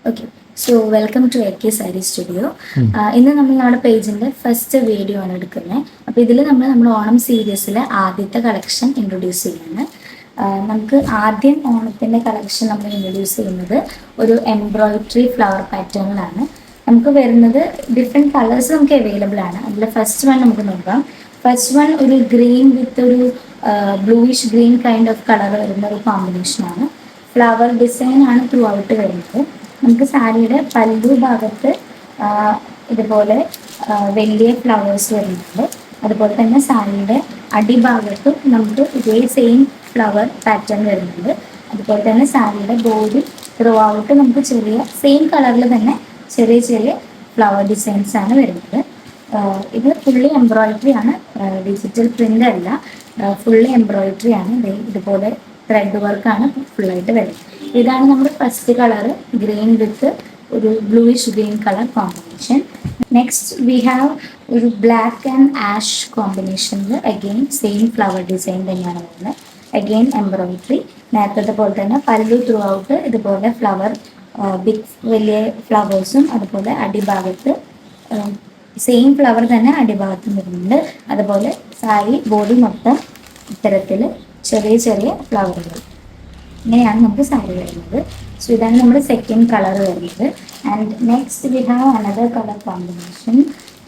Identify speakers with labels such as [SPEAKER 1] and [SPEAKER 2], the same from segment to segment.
[SPEAKER 1] Okay, so welcome to AK sari studio. ഇന്ന് നമ്മൾ നമ്മുടെ പേജിന്റെ ഫസ്റ്റ് വീഡിയോ ആണ് എടുക്കുന്നത്. അപ്പോൾ ഇതിൽ നമ്മൾ ഓണം സീരീസിലെ ആദ്യത്തെ കളക്ഷൻ ഇൻട്രൊഡ്യൂസ് ചെയ്യുന്നത്. നമുക്ക് ആദ്യം ഓണത്തിന്റെ കളക്ഷൻ നമ്മൾ ഇൻട്രൊഡ്യൂസ് ചെയ്യുന്നത് ഒരു എംബ്രോയിഡറി ഫ്ലവർ പാറ്റേണിലാണ്. നമുക്ക് വരുന്നത് ഡിഫറെൻറ്റ് കളേഴ്സ് നമുക്ക് അവൈലബിൾ ആണ്. അതിൽ ഫസ്റ്റ് വൺ നമുക്ക് നോക്കാം. ഫസ്റ്റ് വൺ ഒരു ഗ്രീൻ വിത്ത് ഒരു bluish green kind of colour വരുന്ന ഒരു കോമ്പിനേഷനാണ്. ഫ്ലവർ ഡിസൈൻ ആണ് ത്രൂ ഔട്ട് വരുന്നത്. നമുക്ക് സാരിയുടെ പല്ലു ഭാഗത്ത് ഇതുപോലെ വലിയ ഫ്ലവേഴ്സ് വരുന്നുണ്ട്. അതുപോലെ തന്നെ സാരിയുടെ അടിഭാഗത്തും നമുക്ക് ഇതേ സെയിം ഫ്ലവർ പാറ്റേൺ വരുന്നുണ്ട്. അതുപോലെ തന്നെ സാരിയുടെ ബോഡി ത്രൂ ഔട്ട് നമുക്ക് ചെറിയ സെയിം കളറിൽ തന്നെ ചെറിയ ചെറിയ ഫ്ലവർ ഡിസൈൻസ് ആണ് വരുന്നത്. ഇത് ഫുള്ളി എംബ്രോയിഡറി ആണ്, ഡിജിറ്റൽ പ്രിന്റ് അല്ല, ഫുള്ളി എംബ്രോയിഡറി ആണ്. ഇതുപോലെ ത്രെഡ് വർക്കാണ് ഫുള്ളായിട്ട് വരുന്നത്. ഇതാണ് നമ്മുടെ ഫസ്റ്റ് കളർ, ഗ്രീൻ വിത്ത് ഒരു bluish green colour combination. Next we have ഒരു ബ്ലാക്ക് ആൻഡ് ആഷ് കോമ്പിനേഷനിൽ അഗെയിൻ സെയിം ഫ്ലവർ ഡിസൈൻ തന്നെയാണ് വരുന്നത്. അഗെയിൻ എംബ്രോയിഡറി, നേരത്തെ പോലെ തന്നെ പല്ലു ത്രൂ ഔട്ട് ഇതുപോലെ ഫ്ലവർ ബിഗ് വലിയ ഫ്ലവേഴ്സും അതുപോലെ അടിഭാഗത്ത് സെയിം ഫ്ലവർ തന്നെ അടിഭാഗത്തും വരുന്നുണ്ട്. അതുപോലെ സാരി ബോഡി മൊത്തം ഇത്തരത്തിൽ ചെറിയ ചെറിയ ഫ്ലവറുകൾ. ഇങ്ങനെയാണ് നമുക്ക് സാരി വരുന്നത്. സോ ഇതാണ് നമ്മുടെ സെക്കൻഡ് കളർ വരുന്നത്. And next we have another colour combination,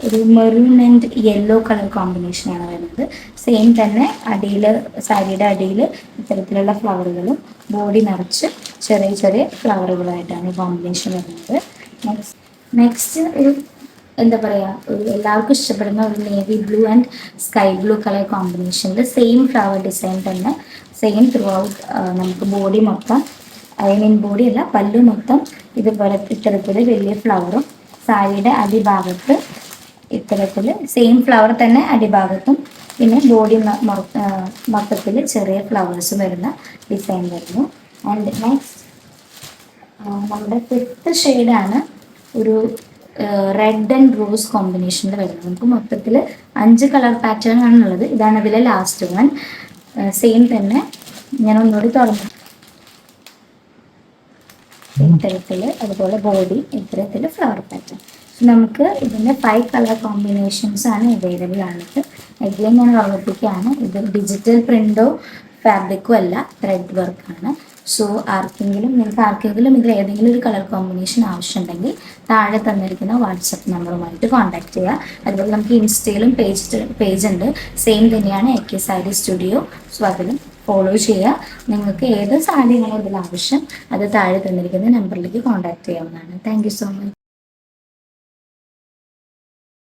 [SPEAKER 1] ഒരു മെറൂൺ ആൻഡ് യെല്ലോ കളർ കോമ്പിനേഷനാണ് വരുന്നത്. സെയിം തന്നെ അടിയിൽ സാരിയുടെ അടിയിൽ ഇത്തരത്തിലുള്ള ഫ്ലവറുകളും ബോഡി നിറച്ച് ചെറിയ ചെറിയ ഫ്ലവറുകളായിട്ടാണ് കോമ്പിനേഷൻ വരുന്നത്. നെക്സ്റ്റ് ഒരു എന്താ പറയുക, ഒരു എല്ലാവർക്കും ഇഷ്ടപ്പെടുന്ന ഒരു navy blue and sky blue colour കോമ്പിനേഷനിൽ സെയിം ഫ്ലവർ ഡിസൈൻ തന്നെ സെയിം ത്രൂ ഔട്ട് നമുക്ക് ബോഡി മൊത്തം, ഐ മീൻ ബോഡി അല്ല പല്ലു മൊത്തം ഇതുപോലെ ഇത്തരത്തിൽ വലിയ ഫ്ലവറും സാരിയുടെ അടിഭാഗത്ത് ഇത്തരത്തിൽ സെയിം ഫ്ലവർ തന്നെ അടിഭാഗത്തും പിന്നെ ബോഡി മൊത്തത്തിൽ ചെറിയ ഫ്ലവേഴ്സും വരുന്ന ഡിസൈൻ വരുന്നു. ആൻഡ് നെക്സ്റ്റ് നമ്മുടെ ഫിഫ്ത്ത് ഷെയ്ഡാണ് ഒരു റെഡ് ആൻഡ് റോസ് കോമ്പിനേഷനിൽ വരുന്നത്. നമുക്ക് മൊത്തത്തിൽ 5 കളർ പാറ്റേൺ ആണുള്ളത്. ഇതാണ് ഇതിലെ ലാസ്റ്റ് വൺ. സെയിം തന്നെ ഞാൻ ഒന്നുകൂടി തുറന്നു ഇത്തരത്തിൽ, അതുപോലെ ബോഡി ഇത്തരത്തിൽ ഫ്ലവർ പാറ്റേൺ. നമുക്ക് ഇതിൻ്റെ 5 കളർ കോമ്പിനേഷൻസ് ആണ് അവൈലബിൾ ആണത്. എഗെയിൻ ഞാൻ ഓർമ്മിപ്പിക്കുകയാണ്, ഇത് ഡിജിറ്റൽ പ്രിന്റോ ഫാബ്രിക്കോ അല്ല, ത്രെഡ് വർക്കാണ്. സോ നിങ്ങൾക്ക് ആർക്കെങ്കിലും ഇതിൽ ഏതെങ്കിലും ഒരു കളർ കോമ്പിനേഷൻ ആവശ്യമുണ്ടെങ്കിൽ താഴെ തന്നിരിക്കുന്ന വാട്സപ്പ് നമ്പറുമായിട്ട് കോൺടാക്ട് ചെയ്യുക. അതുപോലെ നമുക്ക് ഇൻസ്റ്റയിലും പേജ് ഉണ്ട്, സെയിം തന്നെയാണ് AK സാരി സ്റ്റുഡിയോ. സോ അതിലും ഫോളോ ചെയ്യുക. നിങ്ങൾക്ക് ഏത് സാരിയാണോ ഇതിൽ ആവശ്യം അത് താഴെ തന്നിരിക്കുന്ന നമ്പറിലേക്ക് കോൺടാക്ട് ചെയ്യാവുന്നതാണ്. Thank you so much.